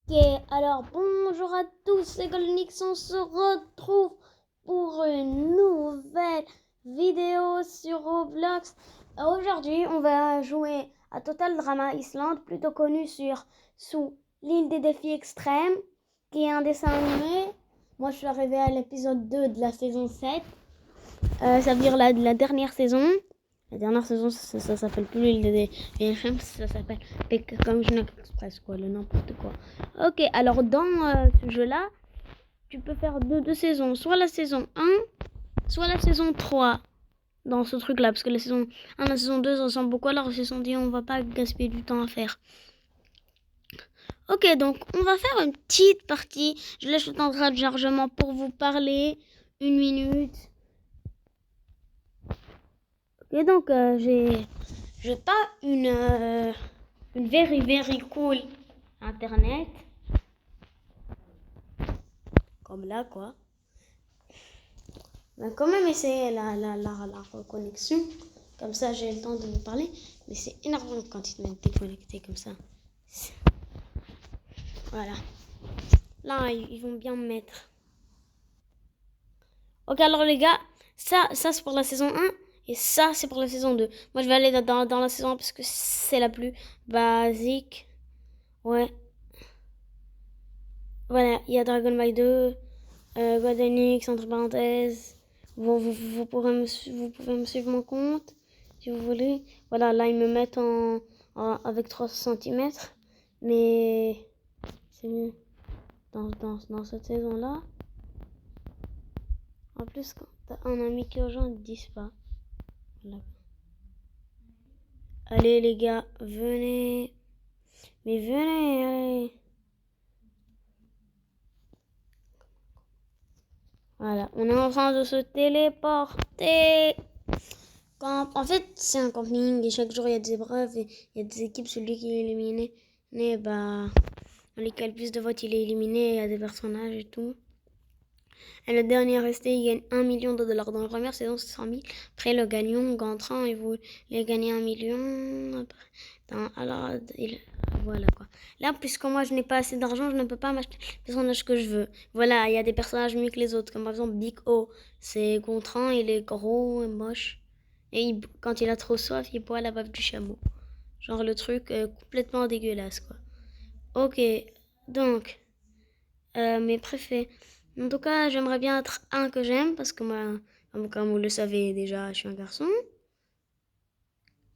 Ok, alors bonjour à tous, c'est Golnix, on se retrouve pour une nouvelle vidéo sur Roblox. Aujourd'hui, on va jouer à Total Drama Island, plutôt connu sous l'île des défis extrêmes, qui est un dessin animé. Moi, je suis arrivée à l'épisode 2 de la saison 7, ça veut dire la dernière saison. La dernière saison, ça s'appelle plus l'île des défis, ça s'appelle comme je Express, quoi, le n'importe quoi. Ok, alors dans ce jeu-là, tu peux faire deux saisons, soit la saison 1, soit la saison 3 dans ce truc-là, parce que la saison 1 la saison 2 ça ressemble beaucoup, alors la saison 10, on va pas gaspiller du temps à faire. Ok, donc on va faire une petite partie. Je laisse le temps de chargement pour vous parler. 1 minute. Ok, donc j'ai pas une very cool internet. Comme là, quoi. On va quand même essayer la reconnexion. Comme ça, j'ai le temps de vous parler. Mais c'est énervant quand ils te mettent déconnecté comme ça. Voilà. Là, ils vont bien me mettre. Ok, alors les gars, ça c'est pour la saison 1. Et ça, c'est pour la saison 2. Moi, je vais aller dans la saison 1 parce que c'est la plus basique. Ouais. Voilà, il y a Dragon Ball 2, God Enix, entre parenthèses. Vous pouvez me suivre mon compte si vous voulez. Voilà, là ils me mettent avec 3 cm. Mais c'est mieux dans cette saison-là. En plus, quand t'as un ami qui est urgent, ils te disent pas. Voilà. Allez les gars, venez. Mais venez, allez. Voilà, on est en train de se téléporter. En fait, c'est un camping et chaque jour il y a des épreuves et il y a des équipes. Celui qui est éliminé, dans lesquels plus de votes il est éliminé, il y a des personnages et tout. Et le dernier resté, il gagne 1 million de dollars. Dans la première saison, c'est 100 000. Après, le gagnant entrant, il voulait gagner 1 million. Alors, voilà quoi. Là, puisque moi je n'ai pas assez d'argent, je ne peux pas m'acheter le personnage que je veux. Voilà, il y a des personnages mieux que les autres, comme par exemple Big O. C'est contraint, il est gros et moche. Et quand il a trop soif, il boit la bave du chameau. Genre le truc complètement dégueulasse, quoi. Ok, donc, mes préfets. En tout cas, j'aimerais bien être un que j'aime, parce que moi, comme vous le savez déjà, je suis un garçon.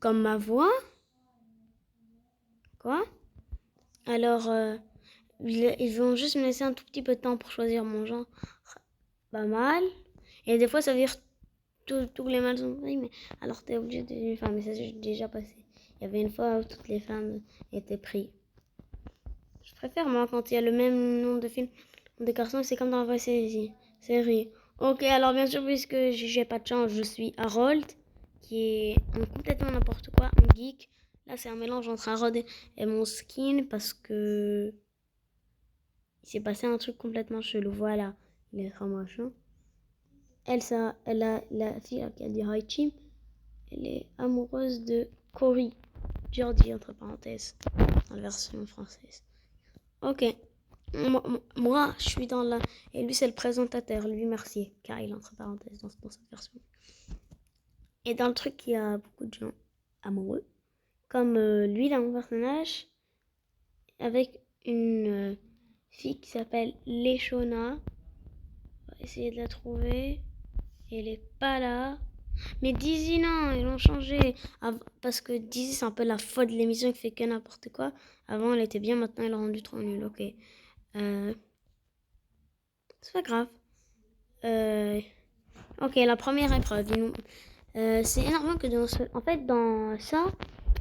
Comme ma voix. Quoi? Alors, ils vont juste me laisser un tout petit peu de temps pour choisir mon genre. Pas mal. Et des fois, ça veut dire tous les mâles sont pris, mais alors t'es obligé d'être une femme. Mais ça, j'ai déjà passé. Il y avait une fois où toutes les femmes étaient prises. Je préfère, moi, quand il y a le même nombre de films de garçons, c'est comme dans la vraie série. Ok, alors bien sûr, puisque j'ai pas de chance, je suis Harold, qui est complètement n'importe quoi, un geek. Là, c'est un mélange entre Harold et mon skin, parce que il s'est passé un truc complètement chelou. Voilà, il est trop moche. Elle a la fille qui a dit Haichi, elle est amoureuse de Cory, Jordi, entre parenthèses, dans la version française. Ok. Moi, je suis dans la... Et lui, c'est le présentateur, lui, Mercier, car il est entre parenthèses dans cette version. Et dans le truc, il y a beaucoup de gens amoureux. Comme lui, là, mon personnage, avec une fille qui s'appelle Leshona. On va essayer de la trouver. Elle est pas là. Mais Dizzy, non, ils l'ont changé. Parce que Dizzy, c'est un peu la faute de l'émission qui fait que n'importe quoi. Avant, elle était bien, maintenant, elle est rendue trop nulle. Ok. C'est pas grave. Ok, la première épreuve. C'est énorme que en fait, dans ça,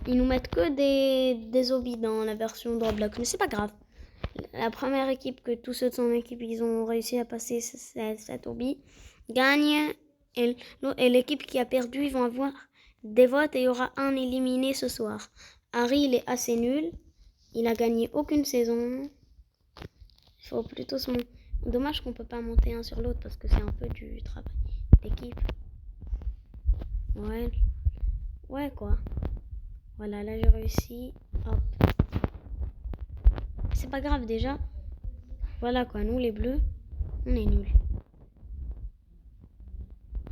ils nous mettent que des hobbies dans la version de Roblox. Mais c'est pas grave. La première équipe, que tous ceux de son équipe, ils ont réussi à passer cette hobby, gagne. Et l'équipe qui a perdu, ils vont avoir des votes et il y aura un éliminé ce soir. Harry, il est assez nul. Il a gagné aucune saison. Il faut plutôt se monter. Dommage qu'on peut pas monter un sur l'autre parce que c'est un peu du travail d'équipe. Ouais. Ouais, quoi. Voilà, là j'ai réussi. Hop. c'est pas grave déjà. Voilà quoi, nous les bleus, on est nuls.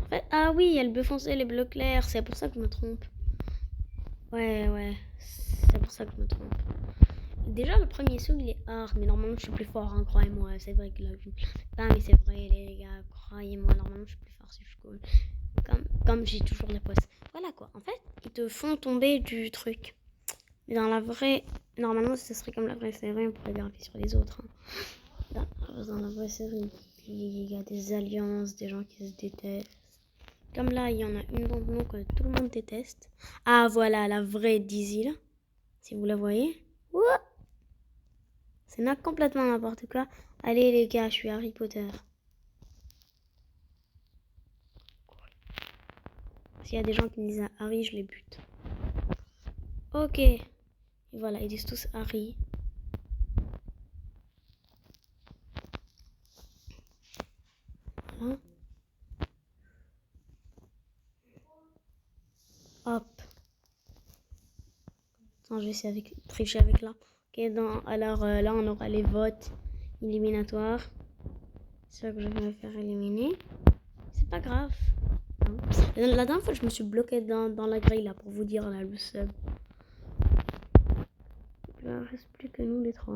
En fait, ah oui, il y a le bleu foncé et les bleus clairs, c'est pour ça que je me trompe. Ouais, c'est pour ça que je me trompe. Déjà, le premier saut, il est hard, mais normalement, je suis plus fort, hein, croyez-moi. C'est vrai que là, je... Ah, mais c'est vrai, les gars, croyez-moi, normalement, je suis plus fort si je colle. Comme j'ai toujours la poste. Voilà, quoi. En fait, ils te font tomber du truc. Mais dans la vraie... Normalement, ce serait comme la vraie série, on pourrait vérifier sur les autres. Hein. Dans la vraie série, il y a des alliances, des gens qui se détestent. Comme là, il y en a une d'entre nous que tout le monde déteste. Ah, voilà, la vraie Dizzy, là. Si vous la voyez. Ouah, c'est complètement n'importe quoi. Allez, les gars, je suis Harry Potter. S'il y a des gens qui me disent Harry, je les bute. Ok. Et voilà, ils disent tous Harry. Voilà. Hop. Attends, je vais essayer tricher avec là. Ok, alors là, on aura les votes éliminatoires. C'est ça que je vais me faire éliminer. C'est pas grave. Hein. La dernière fois, je me suis bloqué dans la grille là pour vous dire là le sub. Il ne reste plus que nous les trois.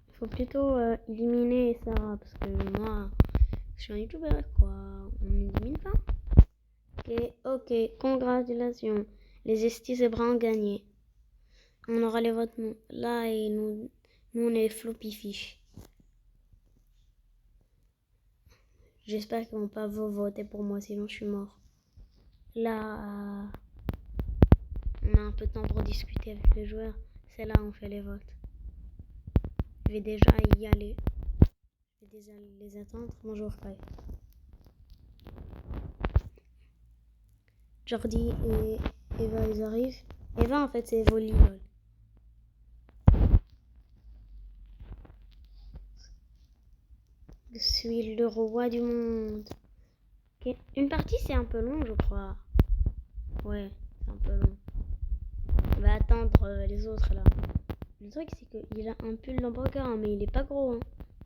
Il faut plutôt éliminer Sarah parce que moi, je suis un youtubeur quoi. On m'élimine pas. Ok, congratulations. Les Estis et Brun ont gagné. On aura les votes là et nous on est floppy fish. J'espère qu'ils vont pas voter pour moi, sinon je suis mort. Là, on a un peu de temps pour discuter avec les joueurs. C'est là où on fait les votes. Je vais déjà y aller. Je vais déjà les attendre. Bonjour, Kai. Jordi et Eva, ils arrivent. Eva, en fait, c'est Evoli, lol. Je suis le roi du monde. Okay. Une partie, c'est un peu long, je crois. Ouais, c'est un peu long. On va attendre les autres, là. Le truc, c'est qu'il a un pull d'hamburger, hein, mais il est pas gros. Hein.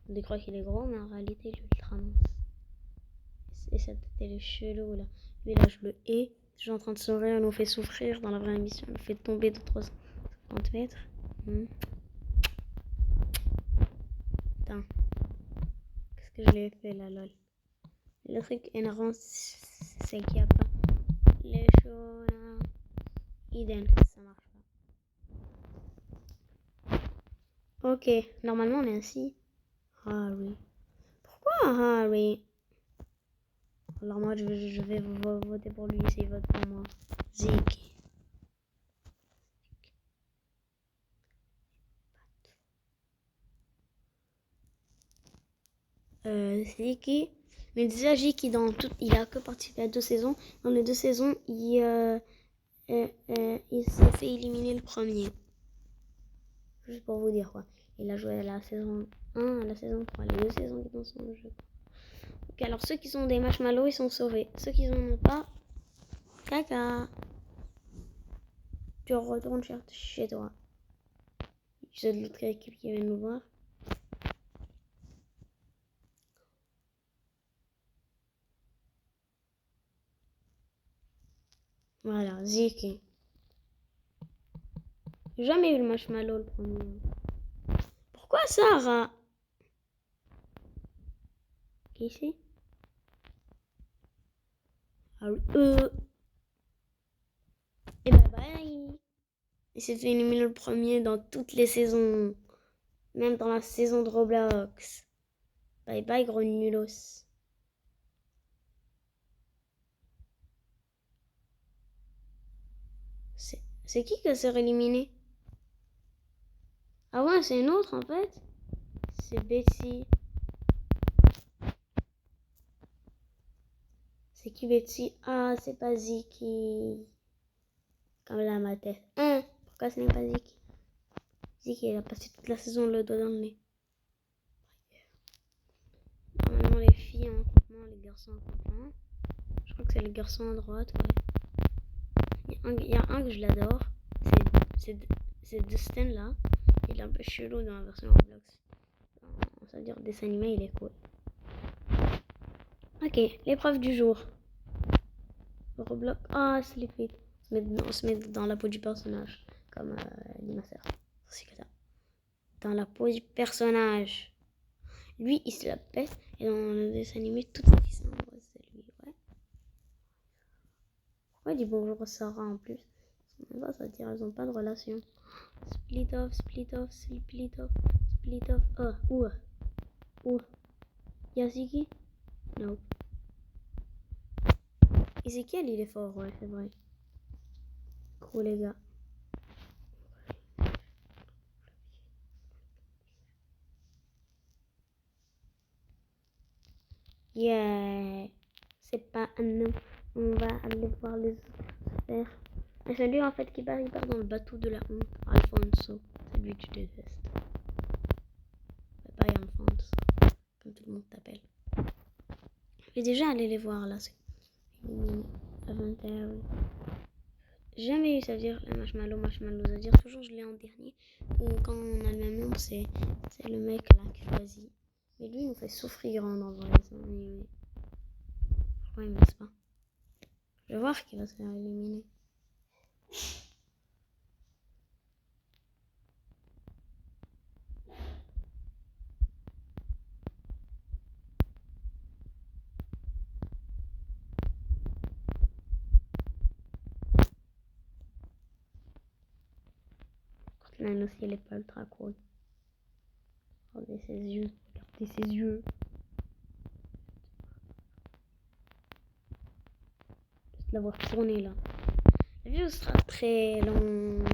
On croit qu'il est gros, mais en réalité, il est ultra mince. Et sa tête, elle est chelou, là. Lui, là, je le hais. Je suis en train de sourire, il nous fait souffrir dans la vraie émission. Il nous fait tomber de 350 mètres. Putain. Qu'est-ce que je l'ai fait, là, lol. Le truc énervant, c'est qu'il n'y a pas les choses là. Eden, ça marche pas. Ok, normalement, on est ainsi. Harry. Pourquoi Harry? Alors moi, je vais voter pour lui, s'il vote pour moi. Zeke. Zeke. Mais déjà, Zeke, il a que participé à 2 saisons. Dans les 2 saisons, il s'est fait éliminer le premier. Juste pour vous dire quoi. Il a joué à la saison 1, à la saison 3, les 2 saisons qui sont dans le jeu. Ok, alors ceux qui sont des marshmallows, ils sont sauvés. Ceux qui n'en ont pas, caca. Tu retournes chez toi. J'ai de l'autre équipe qui vient nous voir. Voilà, Zeke. J'ai jamais eu le marshmallow le premier. Pourquoi Sarah? Qui c'est? Et bye bye. Il s'est fait éliminer le premier dans toutes les saisons. Même dans la saison de Roblox. Bye bye, gros nulos. C'est qui s'est éliminé? Ah ouais, c'est une autre en fait. C'est Betsy. C'est qui Betsy? Ah, c'est pas Ziki. Comme là, ma tête. Hein? Pourquoi ce n'est pas Ziki? Ziki, il a passé toute la saison le doigt dans le nez. Normalement, les filles en groupement, les garçons en groupement. Je crois que c'est les garçons à droite, ouais. Il y a un que je l'adore. c'est Dustin là. Il est un peu chelou dans la version Roblox. Ça veut dire dessin animé, il est cool. Ok, l'épreuve du jour. Roblox. Ah, Sleep It. On se met dans la peau du personnage. Comme dit ma soeur. C'est que ça. Dans la peau du personnage. Lui, il se la pète. Et dans le dessin animé, toutes les filles s'amoureuses de lui. Ouais. Pourquoi il dit bonjour à Sarah en plus? Ça veut dire elles ont pas de relation. Split off, split off, split off, split off. Où? Yasiki? Non. Ezekiel, il est fort, ouais, c'est vrai. Cool, les gars. Yeah. C'est pas un nom. On va aller voir les autres faire. Et c'est lui en fait qui part, il part dans le bateau de la honte. Alfonso. C'est lui que tu détestes. Pas Alfonso. Comme tout le monde t'appelle. Je vais déjà aller les voir là. C'est à 21h. J'ai jamais eu ça dire la marshmallow. Ça veut dire toujours je l'ai en dernier. Ou quand on a le même nombre, c'est le mec là qui choisit. Mais lui, il nous fait souffrir en vrai. Pourquoi il me laisse pas? Je vais voir qui va se faire éliminer. Cortland aussi, elle est pas ultra cool. Regardez ses yeux. Regardez ses yeux. Juste la voir tourner là. La vidéo sera très longue.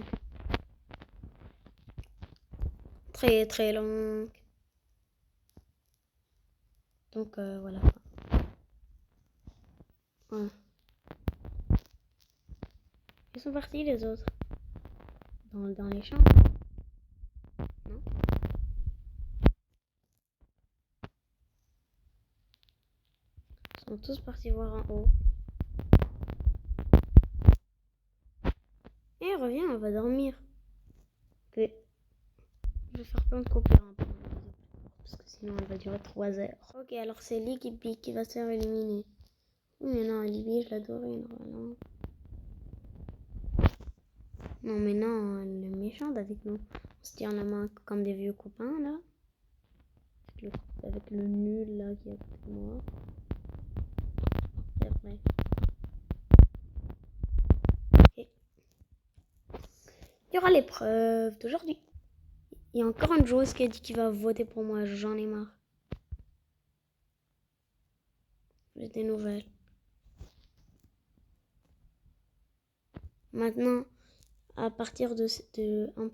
Très longue. Donc voilà. Ouais. Ils sont partis les autres. Dans les champs. Non? Ils sont tous partis voir en haut. Et reviens, on va dormir. Ok. Je vais faire plein de coupures hein, pendant la vidéo. Parce que sinon elle va durer 3 heures. Ok, alors c'est Likipi qui va se faire éliminer. Oui, mais non, Libby, je l'adorais normalement. Non, mais non, elle est méchante avec nous. On se tient la main comme des vieux copains là. Avec le nul là qui est à côté de moi. C'est vrai. Okay. Il y aura l'épreuve d'aujourd'hui. Il y a encore une joueuse qui a dit qu'il va voter pour moi. J'en ai marre. J'ai des nouvelles. Maintenant, à partir de 7 ou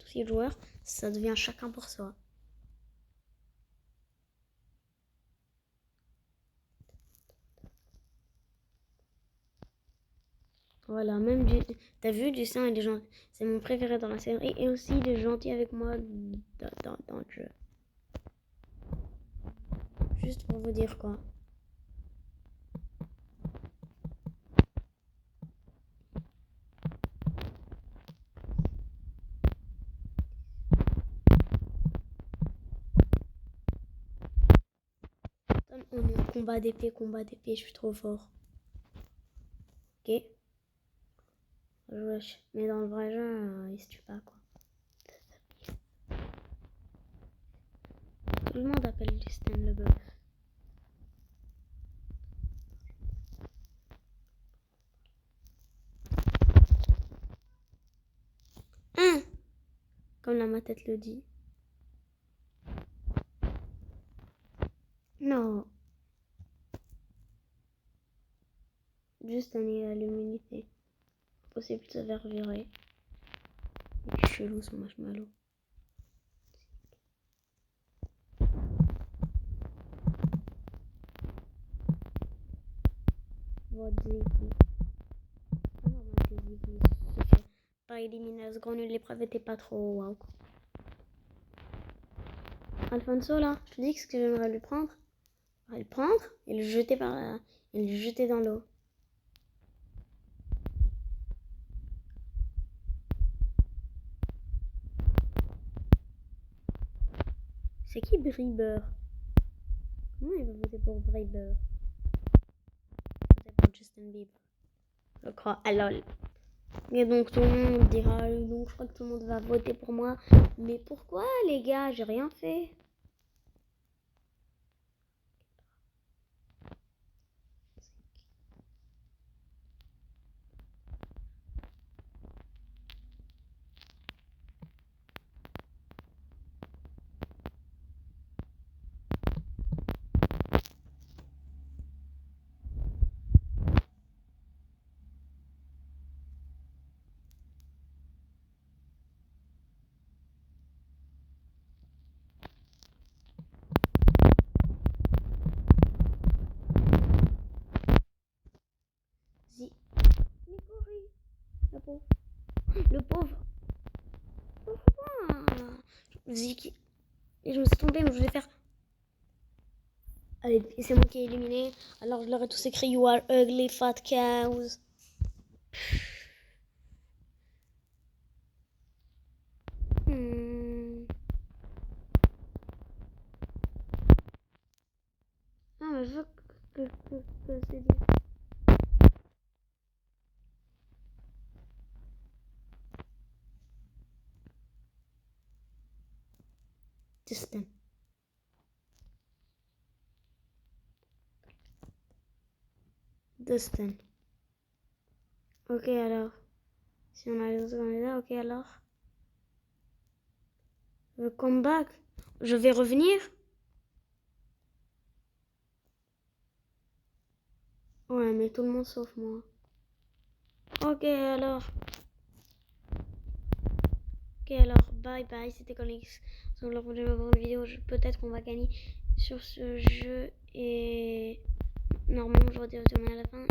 6 joueurs, ça devient chacun pour soi. Voilà, même t'as vu, Justin, il est gentil. C'est mon préféré dans la série et aussi il est gentil avec moi dans le jeu. Juste pour vous dire quoi. On est en combat d'épée, je suis trop fort. Ok. Mais dans le vrai jeu, il se tue pas quoi. Tout le monde appelle Justin le bœuf. Comme ma tête le dit. Non. Juste un est à l'immunité. Possible de se faire virer. Il est chelou son marshmallow. Votre Ziggy. Ah non, que Ziggy se fait pas éliminer à ce grand nul. L'épreuve était pas trop waouh. Alfonso là, je te dis que ce que j'aimerais lui prendre. On va le prendre et le jeter dans l'eau. C'est qui Bieber? Comment il va voter pour Bieber? C'est pour Justin Bieber, je crois. Alors, et donc tout le monde dira, donc je crois que tout le monde va voter pour moi. Mais pourquoi les gars? J'ai rien fait. Si. Mais Cory, le pauvre. Le pauvre. Pourquoi? Zik. Et je me suis trompée, mais je voulais faire. Allez, et c'est moi qui ai éliminé. Alors je leur ai tous écrit You are ugly fat cows. Ah, mais je veux que c'est dit. Dustin. Dustin. Ok, alors. Si on a les autres candidats, ok, alors. Come back. Je vais revenir. Ouais, mais tout le monde sauf moi. Ok, alors. Ok, alors, bye bye. C'était Connex. Sur la prochaine vidéo, peut-être qu'on va gagner sur ce jeu. Et normalement, je vais retourner à la fin.